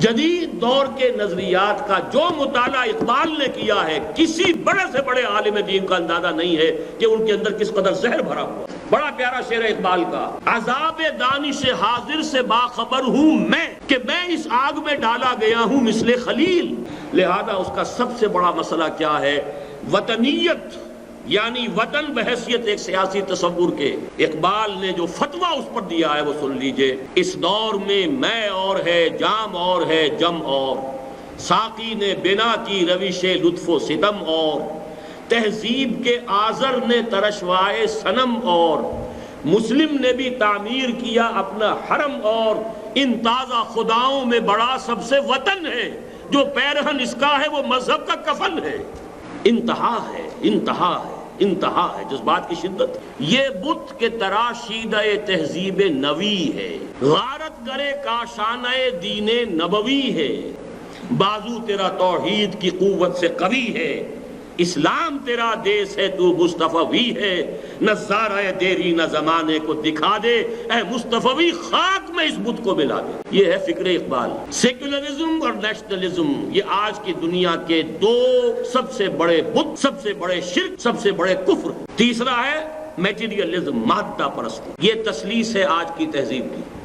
جدید دور کے نظریات کا جو مطالعہ اقبال نے کیا ہے، کسی بڑے سے بڑے عالم دین کا اندازہ نہیں ہے کہ ان کے اندر کس قدر زہر بھرا ہوا۔ بڑا پیارا شعر ہے اقبال کا، عذاب دانش حاضر سے باخبر ہوں میں کہ میں اس آگ میں ڈالا گیا ہوں مثل خلیل۔ لہذا اس کا سب سے بڑا مسئلہ کیا ہے؟ وطنیت، یعنی وطن بحیثیت ایک سیاسی تصور کے۔ اقبال نے جو فتویٰ اس پر دیا ہے وہ سن لیجئے۔ اس دور میں میں اور ہے، جام اور ہے، جم اور، ساقی نے بنا کی روش لطف و ستم اور، تہذیب کے آزر نے ترشوائے صنم اور، مسلم نے بھی تعمیر کیا اپنا حرم اور، ان تازہ خداؤں میں بڑا سب سے وطن ہے، جو پیرہن اس کا ہے وہ مذہب کا کفن ہے۔ انتہا ہے، انتہا ہے، انتہا ہے جذبات کی شدت۔ یہ بت کے تراشیدہ تہذیب نوی ہے، غارت گرے کاشانہ دین نبوی ہے، بازو تیرا توحید کی قوت سے قوی ہے، اسلام تیرا دیس ہے تو مصطفی ہے، نظارہ دیری نہ زمانے کو دکھا دے، اے مصطفی خاک میں اس بت کو ملا دے۔ یہ ہے فکر اقبال۔ سیکولرزم اور نیشنلزم، یہ آج کی دنیا کے دو سب سے بڑے بت، سب سے بڑے شرک، سب سے بڑے کفر۔ تیسرا ہے میٹیریلزم، مادہ پرستی۔ یہ تسلیس ہے آج کی تہذیب کی۔